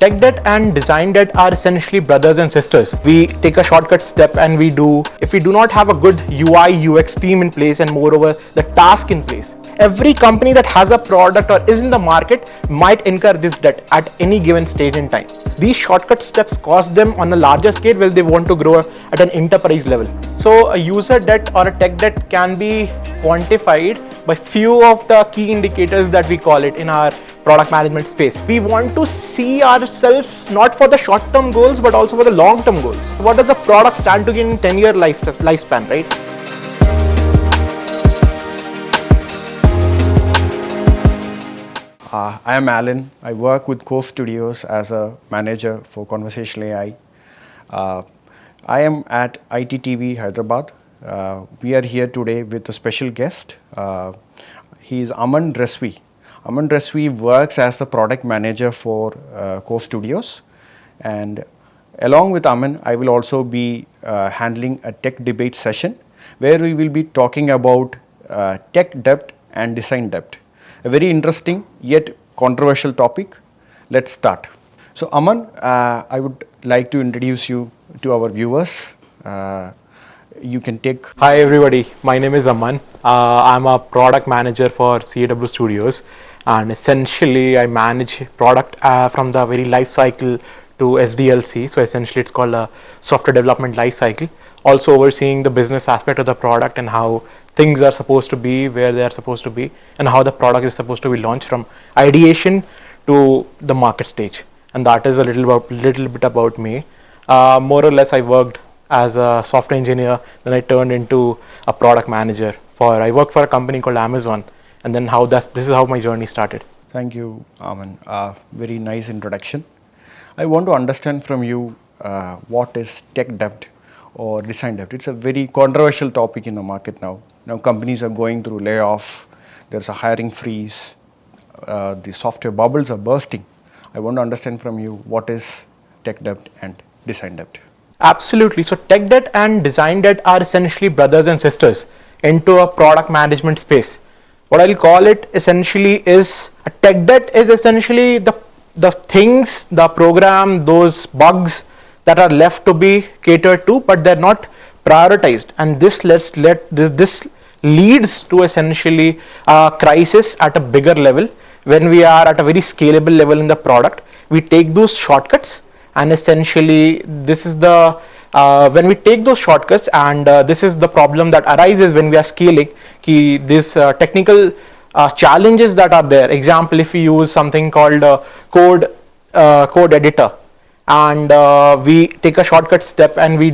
Tech debt and design debt are essentially brothers and sisters. We take a shortcut step and if we do not have a good UI UX team in place and moreover the task in place, every company that has a product or is in the market might incur this debt at any given stage in time. These shortcut steps cost them on a larger scale when they want to grow at an enterprise level. So a user debt or a tech debt can be quantified by few of the key indicators that we call it in our product management space. We want to see ourselves not for the short-term goals but also for the long-term goals. What does the product stand to gain in 10-year lifespan, right? I am Alan. I work with Cove Studios as a manager for conversational AI. I am at ITTV Hyderabad. We are here today with a special guest. He is Aman Resvi. Aman Resvi works as the product manager for Cove Studios, and along with Aman, I will also be handling a tech debate session where we will be talking about tech debt and design debt. A very interesting yet controversial topic. Let's start. So Aman, I would like to introduce you to our viewers. You can take. Hi everybody, my name is Aman. I'm a product manager for CW Studios, and essentially I manage product from the very life cycle to SDLC. So essentially it's called a software development life cycle. Also overseeing the business aspect of the product and how things are supposed to be, where they are supposed to be, and how the product is supposed to be launched from ideation to the market stage. And that is a little bit about me. More or less I worked as a software engineer, then I turned into a product manager I worked for a company called Amazon, and then this is how my journey started. Thank you, Aman. Very nice introduction. I want to understand from you what is tech debt or design debt. It's a very controversial topic in the market now. Now companies are going through layoff, there's a hiring freeze, the software bubbles are bursting. I want to understand from you what is tech debt and design debt. Absolutely. So tech debt and design debt are essentially brothers and sisters into a product management space. What I'll call it essentially is a tech debt is essentially the things, the program, those bugs that are left to be catered to, but they're not prioritized, and this leads to essentially a crisis at a bigger level. When we are at a very scalable level in the product, we take those shortcuts, and essentially this is the when we take those shortcuts, and this is the problem that arises when we are scaling. These technical challenges that are there. Example, if we use something called code editor, and we take a shortcut step and we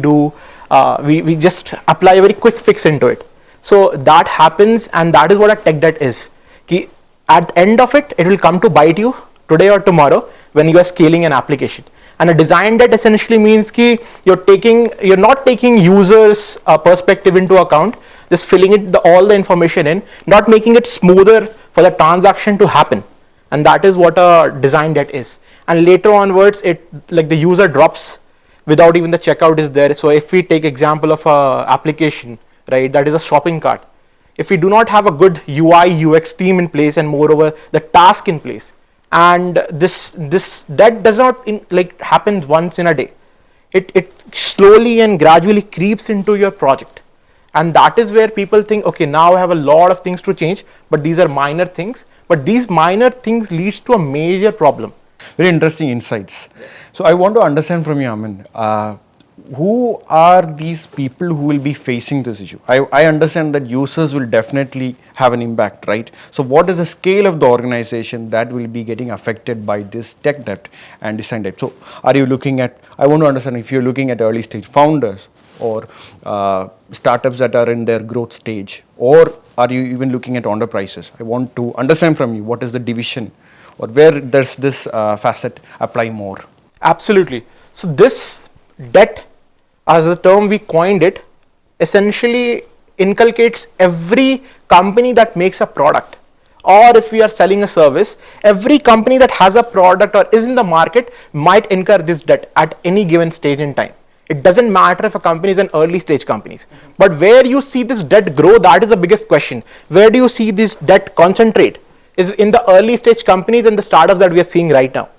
just apply a very quick fix into it. So that happens, and that is what a tech debt is. At the end of it will come to bite you today or tomorrow when you are scaling an application. And a design debt essentially means you're not taking users perspective into account, just filling all the information in, not making it smoother for the transaction to happen. And that is what a design debt is. And later onwards, the user drops without even the checkout is there. So if we take example of a application, right, that is a shopping cart. If we do not have a good UI UX team in place and moreover the task in place, and this debt does not happen once in a day. It slowly and gradually creeps into your project, and that is where people think, okay, now I have a lot of things to change, but these are minor things. But these minor things leads to a major problem. Very interesting insights. So I want to understand from you, Aman, who are these people who will be facing this issue? I understand that users will definitely have an impact, right? So what is the scale of the organization that will be getting affected by this tech debt and design debt? So are you looking at, I want to understand if you're looking at early stage founders or startups that are in their growth stage, or are you even looking at enterprises? I want to understand from you what is the division, or where does this facet apply more? Absolutely. So this debt, as the term we coined it, essentially inculcates every company that makes a product, or if we are selling a service, every company that has a product or is in the market might incur this debt at any given stage in time. It doesn't matter if a company is an early stage companies, but where you see this debt grow, that is the biggest question. Where do you see this debt concentrate? Is in the early stage companies and the startups that we are seeing right now.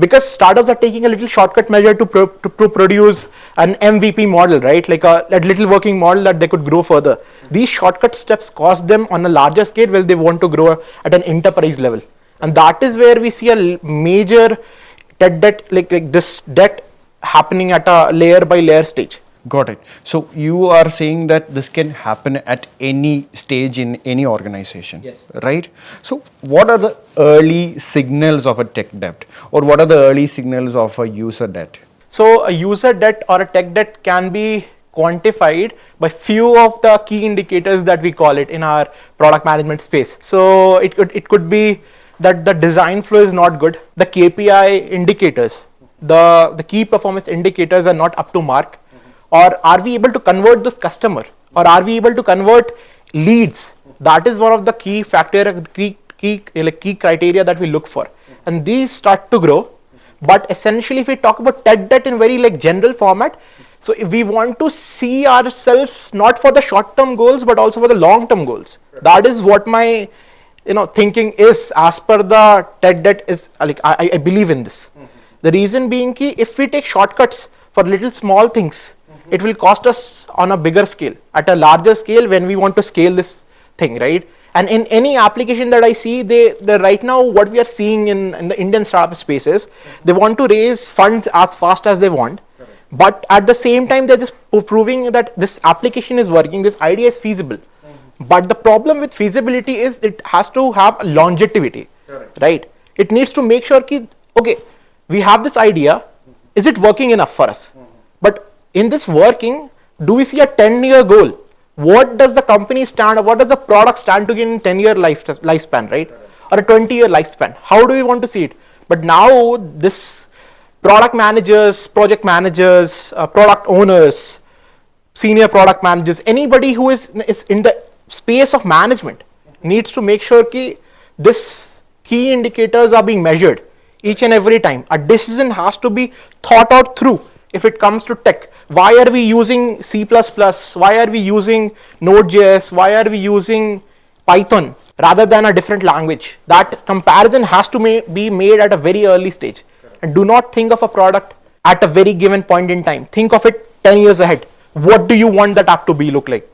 because startups are taking a little shortcut measure to produce an MVP model, right? Like a little working model that they could grow further. These shortcut steps cost them on a larger scale when they want to grow at an enterprise level. And that is where we see a major tech debt, like this debt happening at a layer by layer stage. Got it. So you are saying that this can happen at any stage in any organization, yes, right? So what are the early signals of a tech debt, or what are the early signals of a user debt? So a user debt or a tech debt can be quantified by few of the key indicators that we call it in our product management space. So it could be that the design flow is not good, the KPI indicators, the key performance indicators are not up to mark, or are we able to convert this customer, or are we able to convert leads? That is one of the key factor, key criteria that we look for, and these start to grow. But essentially, if we talk about tech debt in very like general format, so if we want to see ourselves not for the short-term goals but also for the long-term goals. That is what my thinking is as per the tech debt is. Like I believe in this. The reason being ki if we take shortcuts for little small things, it will cost us on a bigger scale, at a larger scale when we want to scale this thing, right? And in any application that I see, they right now what we are seeing in the Indian startup spaces, they want to raise funds as fast as they want, but at the same time they're just proving that this application is working, this idea is feasible. But the problem with feasibility is it has to have longevity, right? It needs to make sure ki, okay, we have this idea, is it working enough for us? But in this working, do we see a 10-year goal? What does the company stand, or what does the product stand to gain in 10-year lifespan, right? Or a 20-year lifespan? How do we want to see it? But now this product managers, project managers, product owners, senior product managers, anybody who is in the space of management needs to make sure that this key indicators are being measured each and every time. A decision has to be thought out through. If it comes to tech, why are we using C++? Why are we using Node.js? Why are we using Python rather than a different language? That comparison has to be made at a very early stage. And do not think of a product at a very given point in time. Think of it 10 years ahead. What do you want that app to look like?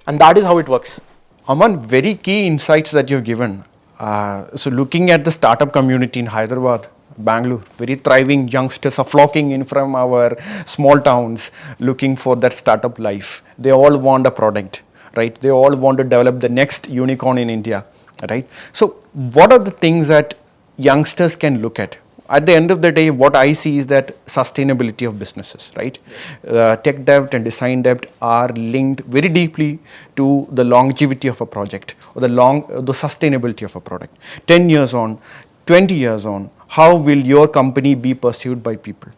And that is how it works. Aman, very key insights that you've given. So looking at the startup community in Hyderabad, Bangalore, very thriving youngsters are flocking in from our small towns looking for that startup life. They all want a product, right? They all want to develop the next unicorn in India, right? So what are the things that youngsters can look at? At the end of the day, what I see is that sustainability of businesses, right? Tech debt and design debt are linked very deeply to the longevity of a project, or the sustainability of a product. 10 years on, 20 years on, how will your company be pursued by people,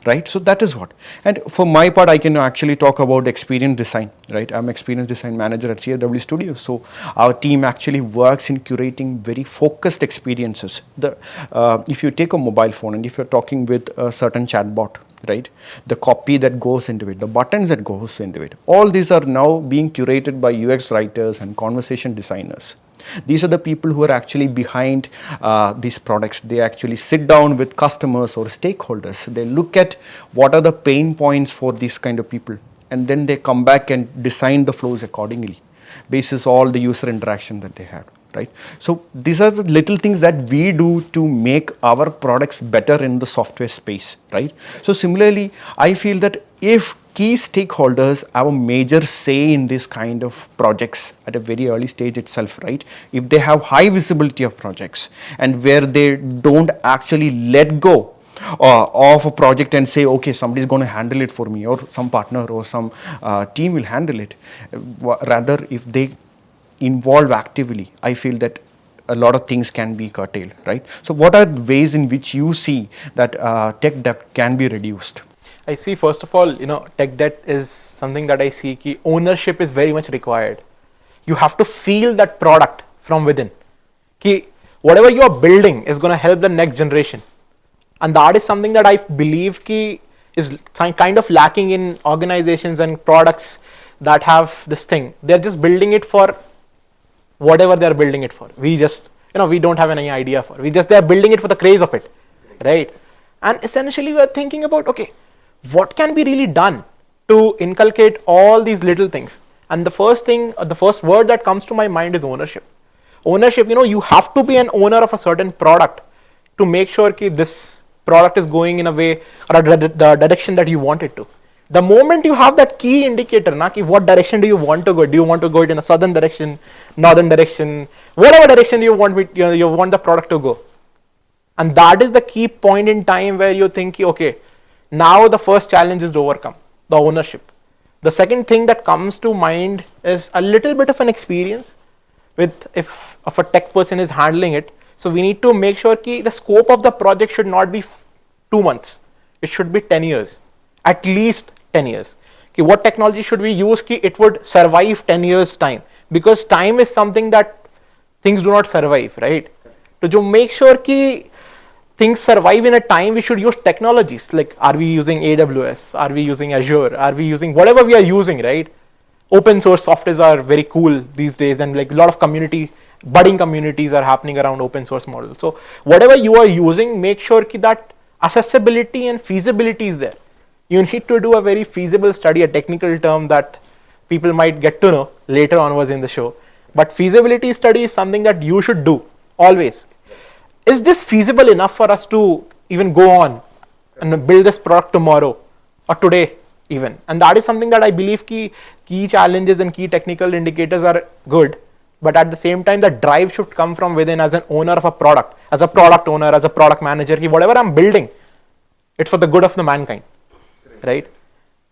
right? So that is what. And for my part, I can actually talk about experience design, right? I'm experience design manager at CRW Studios. So our team actually works in curating very focused experiences. If you take a mobile phone and if you're talking with a certain chatbot, right? The copy that goes into it, the buttons that goes into it, all these are now being curated by UX writers and conversation designers. These are the people who are actually behind these products. They actually sit down with customers or stakeholders. They look at what are the pain points for these kind of people, and then they come back and design the flows accordingly, basis all the user interaction that they have, right? So these are the little things that we do to make our products better in the software space, right? So similarly, I feel that if key stakeholders have a major say in this kind of projects at a very early stage itself, right? If they have high visibility of projects and where they don't actually let go of a project and say, okay, somebody's going to handle it for me, or some partner or some team will handle it. Rather, if they involve actively, I feel that a lot of things can be curtailed, right? So what are the ways in which you see that tech debt can be reduced? I see, first of all, tech debt is something that I see ki ownership is very much required. You have to feel that product from within. Ki whatever you are building is going to help the next generation. And that is something that I believe ki is kind of lacking in organizations and products that have this thing. They're just building it for whatever they're building it for. We just, we don't have any idea for. They're building it for the craze of it, right? And essentially we are thinking about, okay, what can be really done to inculcate all these little things. And the first thing, the first word that comes to my mind is ownership. Ownership, you have to be an owner of a certain product to make sure that this product is going in a way or the direction that you want it to. The moment you have that key indicator, what direction do you want to go? Do you want to go it in a southern direction, northern direction, whatever direction you want you want the product to go? And that is the key point in time where you think, okay, now the first challenge is to overcome the ownership. The second thing that comes to mind is a little bit of an experience with if a tech person is handling it. So we need to make sure that the scope of the project should not be 2 months. It should be 10 years, at least 10 years. Okay, what technology should we use that it would survive 10 years time? Because time is something that things do not survive, right? To make sure that things survive in a time, we should use technologies like, are we using AWS? Are we using Azure? Are we using whatever we are using, right? Open source softwares are very cool these days, and like a lot of budding communities are happening around open source models. So whatever you are using, make sure that accessibility and feasibility is there. You need to do a very feasible study, a technical term that people might get to know later onwards in the show. But feasibility study is something that you should do always. Is this feasible enough for us to even go on and build this product tomorrow or today even? And that is something that I believe key challenges and key technical indicators are good. But at the same time, the drive should come from within as an owner of a product, as a product owner, as a product manager. Whatever I'm building, it's for the good of the mankind, right?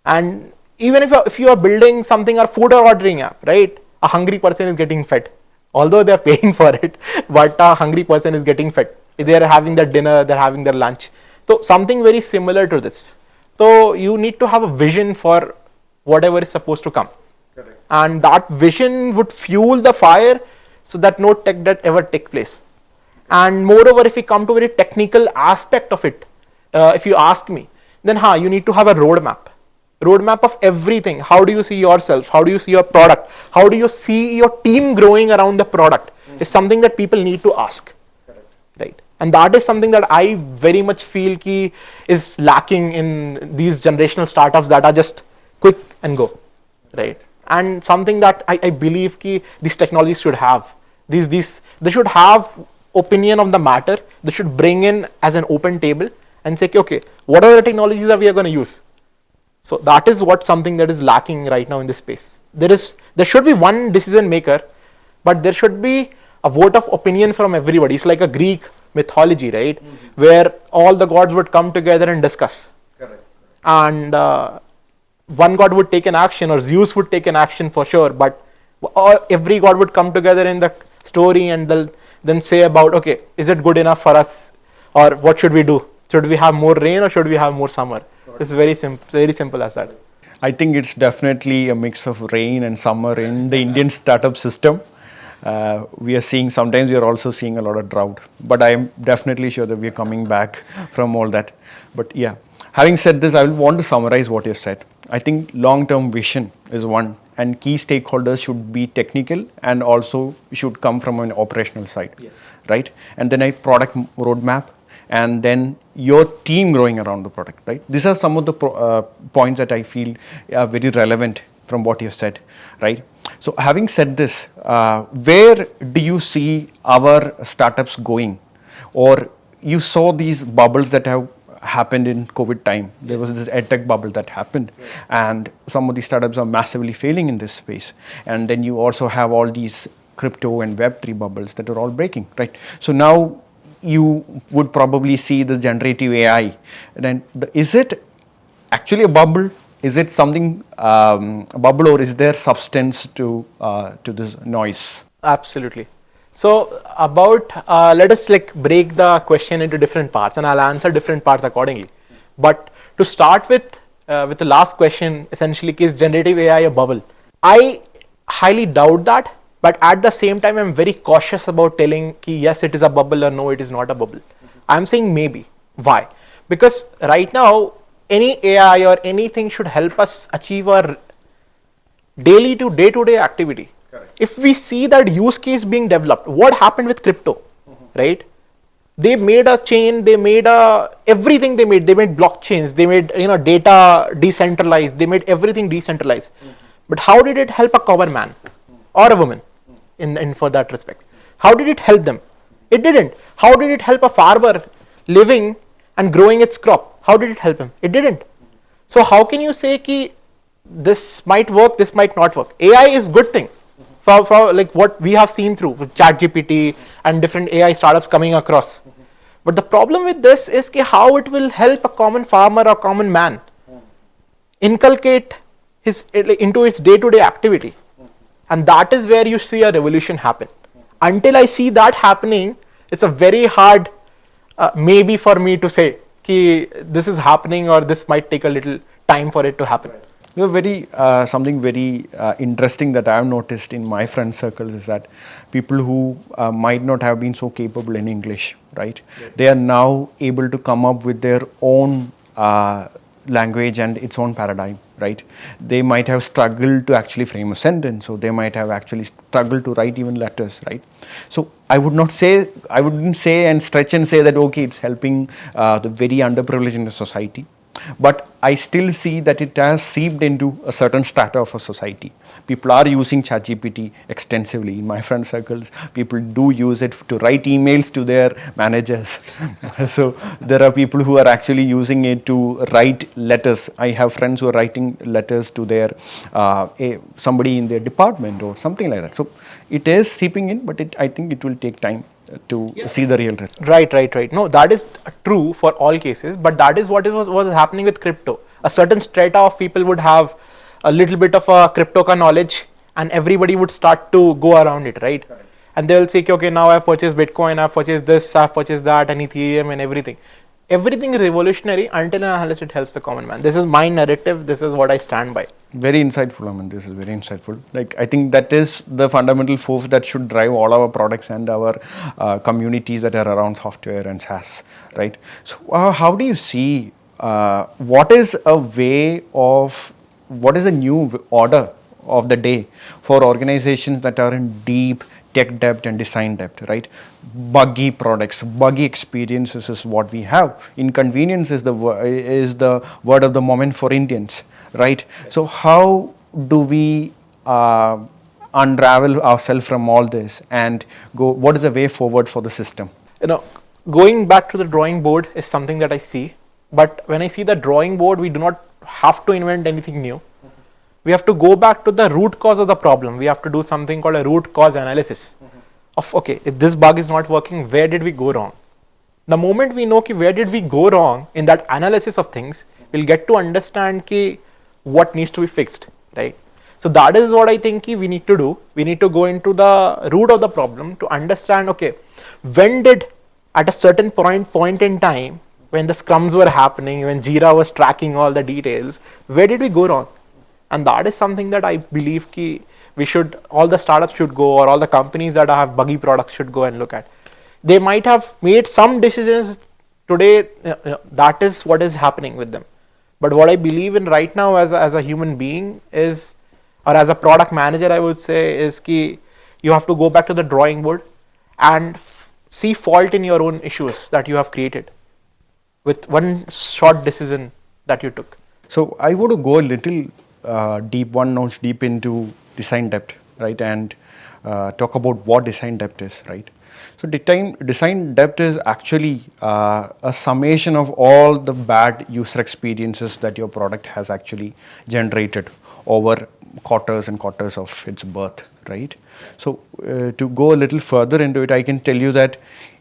And even if you are building something or food ordering app, right? A hungry person is getting fed. Although they're paying for it, but a hungry person is getting fed. They're having their dinner, they're having their lunch. So something very similar to this. So you need to have a vision for whatever is supposed to come. Correct. And that vision would fuel the fire so that no tech debt ever take place. And moreover, if we come to a very technical aspect of it, if you ask me, then you need to have a roadmap of everything. How do you see yourself? How do you see your product? How do you see your team growing around the product? Is something that people need to ask. Correct. Right? And that is something that I very much feel is lacking in these generational startups that are just quick and go, right? And something that I believe these technologies should have. They should have opinion of the matter. They should bring in as an open table and say, okay, what are the technologies that we are going to use? So that is something that is lacking right now in this space. There should be one decision maker, but there should be a vote of opinion from everybody. It's like a Greek mythology, right? Mm-hmm. Where all the gods would come together and discuss. Correct. And one god would take an action, or Zeus would take an action for sure, but every god would come together in the story and they'll then say about, okay, is it good enough for us, or what should we do? Should we have more rain or should we have more summer? It's very simple as that. I think it's definitely a mix of rain and summer in the Indian startup system. We are also seeing a lot of drought, but I am definitely sure that we are coming back from all that. But yeah, having said this, I will want to summarize what you said. I think long-term vision is one, and key stakeholders should be technical and also should come from an operational side, yes, right? And then a product roadmap, and then your team growing around the product, right? These are some of the points that I feel are very relevant from what you said, right? So having said this, where do you see our startups going? Or you saw these bubbles that have happened in COVID time. There was this edtech bubble that happened, and some of these startups are massively failing in this space. And then you also have all these crypto and Web3 bubbles that are all breaking, right? So now you would probably see the generative AI. Then is it actually a bubble? Is it something a bubble, or is there substance to this noise? Absolutely. So about let us break the question into different parts, and I'll answer different parts accordingly. But to start with the last question, essentially, is generative AI a bubble? I highly doubt that. But at the same time, I'm very cautious about telling yes, it is a bubble, or no, it is not a bubble. I'm saying maybe. Why? Because right now, any AI or anything should help us achieve our daily to day-to-day activity. Correct. If we see that use case being developed, what happened with crypto, right? They made a chain, they made everything they made blockchains, they made data decentralized, they made everything decentralized. But how did it help a common man or a woman in for that respect? How did it help them? It didn't. How did it help a farmer living and growing its crop? How did it help him? It didn't. So how can you say ki this might work, this might not work? AI is good thing for like what we have seen through with ChatGPT and different AI startups coming across. But the problem with this is ki how it will help a common farmer or common man inculcate his into its day-to-day activity, and that is where you see a revolution happen. Until I see that happening, it's a very hard maybe for me to say ki this is happening or this might take a little time for it to happen. Something very interesting that I have noticed in my friend circles is that people who might not have been so capable in English, right? They are now able to come up with their own language and its own paradigm, right? They might have struggled to actually frame a sentence, or they might have actually struggled to write even letters, right? So I wouldn't say and stretch and say that okay, it's helping the very underprivileged in the society. But I still see that it has seeped into a certain strata of a society. People are using ChatGPT extensively. In my friend circles, people do use it to write emails to their managers. So there are people who are actually using it to write letters. I have friends who are writing letters to their somebody in their department or something like that. So it is seeping in, but I think it will take time to see the real result. Right. No, that is true for all cases, but that is what was happening with crypto. A certain strata of people would have a little bit of a crypto knowledge, and everybody would start to go around it, right? And they will say, okay, now I've purchased Bitcoin, I've purchased this, I've purchased that, and Ethereum and everything. Everything is revolutionary until and unless it helps the common man. This is my narrative. This is what I stand by. Very insightful, Aman. This is very insightful. Like, I think that is the fundamental force that should drive all our products and our communities that are around software and SaaS, right? So, how do you see what is a new order of the day for organizations that are in deep tech debt and design debt, right? Buggy products, buggy experiences is what we have. Inconvenience is the word of the moment for Indians, right? So how do we unravel ourselves from all this and go? What is the way forward for the system? Going back to the drawing board is something that I see. But when I see the drawing board, we do not have to invent anything new. We have to go back to the root cause of the problem. We have to do something called a root cause analysis of, okay, if this bug is not working, where did we go wrong? The moment we know where did we go wrong in that analysis of things, we'll get to understand what needs to be fixed, right? So that is what I think we need to do. We need to go into the root of the problem to understand, okay, when did at a certain point in time, when the scrums were happening, when Jira was tracking all the details, where did we go wrong? And that is something that I believe all the startups should go, or all the companies that have buggy products should go and look at. They might have made some decisions today, that is what is happening with them. But what I believe in right now as a human being is, or as a product manager, I would say, is you have to go back to the drawing board and see fault in your own issues that you have created with one short decision that you took. So I want to go a little one notch deep into design depth, right? And talk about what design depth is, right? So design depth is actually a summation of all the bad user experiences that your product has actually generated over quarters and quarters of its birth, right? So to go a little further into it, I can tell you that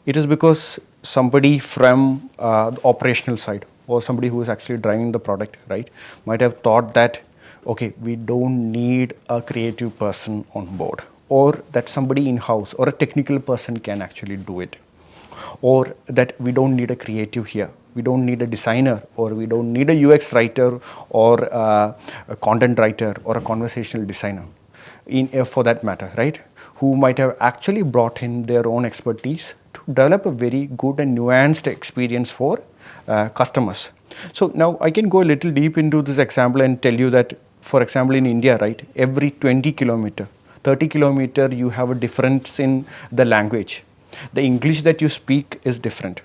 it is because somebody from the operational side, or somebody who is actually driving the product, right, might have thought that, okay, we don't need a creative person on board, or that somebody in-house or a technical person can actually do it, or that we don't need a creative here, we don't need a designer, or we don't need a UX writer, or a content writer, or a conversational designer, for that matter, right, who might have actually brought in their own expertise to develop a very good and nuanced experience for customers. So now I can go a little deep into this example and tell you that, for example, in India, right, every 20 kilometer, 30 kilometer, you have a difference in the language. The English that you speak is different.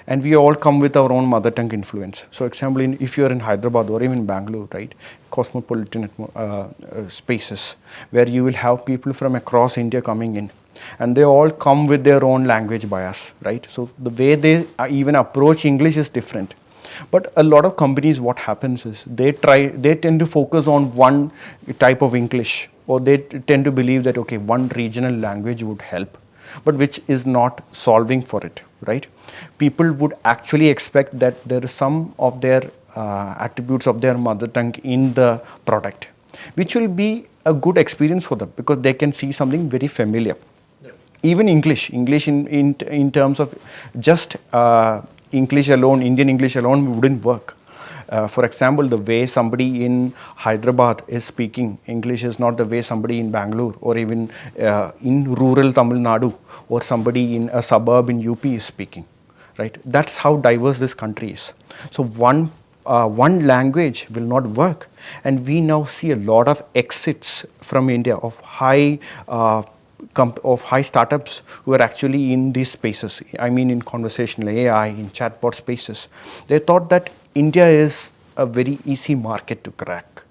And we all come with our own mother tongue influence. So example, if you're in Hyderabad or even Bangalore, right, cosmopolitan spaces where you will have people from across India coming in, and they all come with their own language bias, right? So the way they even approach English is different. But a lot of companies, what happens is they tend to focus on one type of English, or they tend to believe that, okay, one regional language would help, but which is not solving for it, right? People would actually expect that there is some of their attributes of their mother tongue in the product, which will be a good experience for them because they can see something very familiar. Even English in terms of just English alone, Indian English alone wouldn't work. For example, the way somebody in Hyderabad is speaking English is not the way somebody in Bangalore or even in rural Tamil Nadu or somebody in a suburb in UP is speaking, right? That's how diverse this country is. So one language will not work, and we now see a lot of exits from India of high startups who are actually in these spaces. I mean, in conversational AI, in chatbot spaces. They thought that India is a very easy market to crack.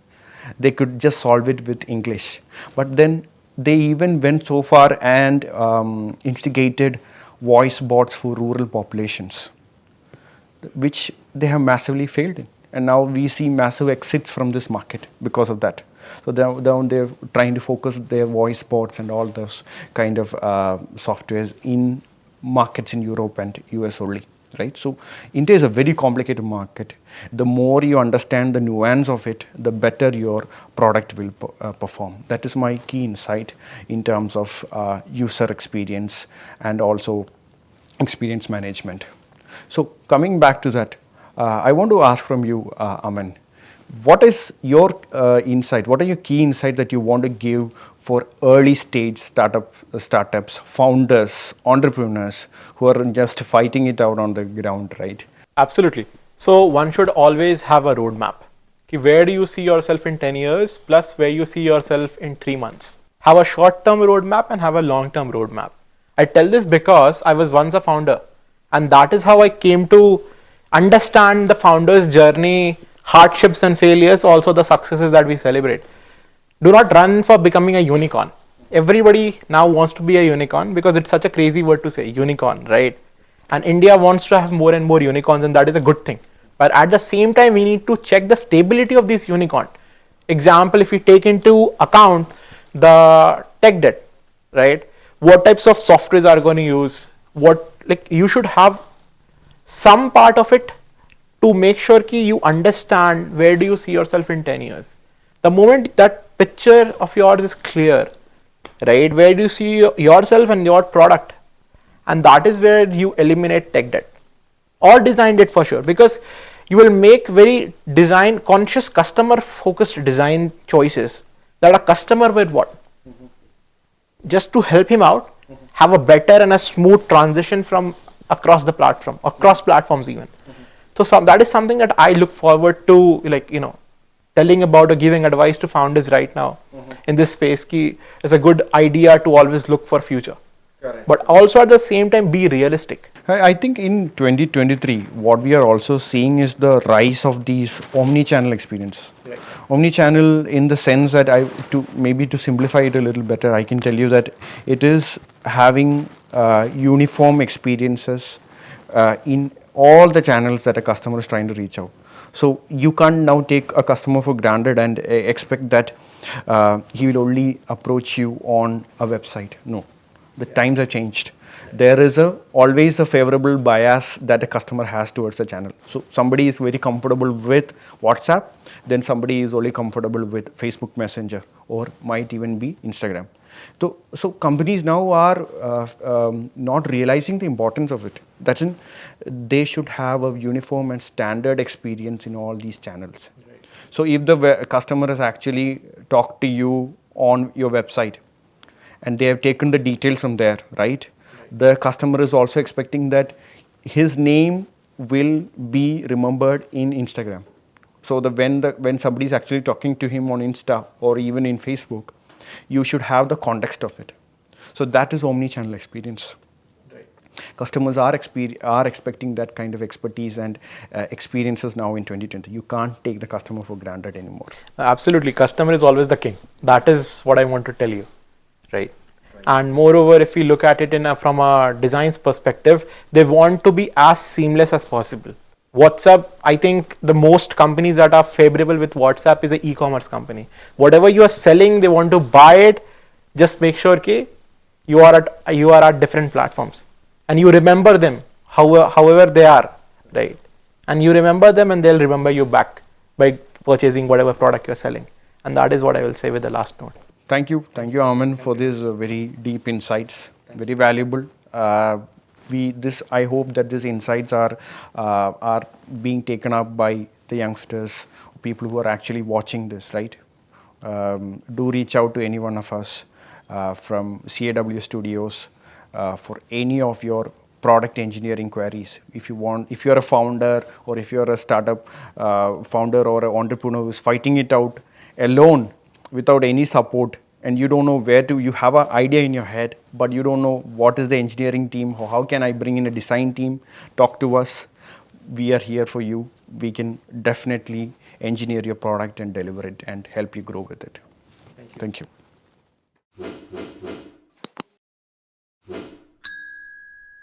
They could just solve it with English. But then they even went so far and instigated voice bots for rural populations, which they have massively failed in. And now we see massive exits from this market because of that. So they're trying to focus their voice bots and all those kind of softwares in markets in Europe and US only, right? So India is a very complicated market. The more you understand the nuance of it, the better your product will perform. That is my key insight in terms of user experience and also experience management. So coming back to that, I want to ask from you, Aman, what is your insight? What are your key insights that you want to give for early stage startups, founders, entrepreneurs who are just fighting it out on the ground, right? Absolutely. So one should always have a roadmap. Okay, where do you see yourself in 10 years plus where you see yourself in 3 months? Have a short-term roadmap and have a long-term roadmap. I tell this because I was once a founder, and that is how I came to understand the founder's journey, hardships and failures, also the successes that we celebrate. Do not run for becoming a unicorn. Everybody now wants to be a unicorn because it's such a crazy word to say, unicorn, right? And India wants to have more and more unicorns, and that is a good thing. But at the same time, we need to check the stability of this unicorn. Example, if we take into account the tech debt, right? What types of softwares are going to use? You should have some part of it to make sure that you understand where do you see yourself in 10 years. The moment that picture of yours is clear, right, where do you see yourself and your product, and that is where you eliminate tech debt or design debt for sure, because you will make very design conscious, customer focused design choices that a customer will what? Just to help him out, have a better and a smooth transition from across the platform, across platforms even. So that is something that I look forward to, telling about or giving advice to founders right now in this space. It's a good idea to always look for future. Correct. But also at the same time be realistic. I think in 2023, what we are also seeing is the rise of these omni-channel experience. Right. Omni-channel in the sense that to simplify it a little better, I can tell you that it is having uniform experiences in all the channels that a customer is trying to reach out. So you can't now take a customer for granted and expect that he will only approach you on a website. No, the times have changed. There is always a favorable bias that a customer has towards the channel. So somebody is very comfortable with WhatsApp, then somebody is only comfortable with Facebook Messenger, or might even be Instagram. So companies now are not realizing the importance of it. That's in, they should have a uniform and standard experience in all these channels. Right. So if the customer has actually talked to you on your website and they have taken the details from there, right? The customer is also expecting that his name will be remembered in Instagram. So when somebody is actually talking to him on Insta or even in Facebook, you should have the context of it. So that is omni-channel experience. Right. Customers are expecting that kind of expertise and experiences now in 2020. You can't take the customer for granted anymore. Absolutely, customer is always the king. That is what I want to tell you, right? And moreover, if we look at it from a designs perspective, they want to be as seamless as possible. WhatsApp, I think the most companies that are favorable with WhatsApp is an e-commerce company. Whatever you are selling, they want to buy it. Just make sure that you are at different platforms, and you remember them however they are, right? And you remember them, and they'll remember you back by purchasing whatever product you're selling. And that is what I will say with the last note. Thank you, Aman, for these very deep insights. Very valuable. I hope that these insights are being taken up by the youngsters, people who are actually watching this. Right? Do reach out to any one of us from CAW Studios for any of your product engineering queries. If you're a founder, or if you're a startup founder or an entrepreneur who's fighting it out alone without any support, and you don't know where to, you have an idea in your head, but you don't know what is the engineering team, how can I bring in a design team, talk to us. We are here for you. We can definitely engineer your product and deliver it and help you grow with it. Thank you.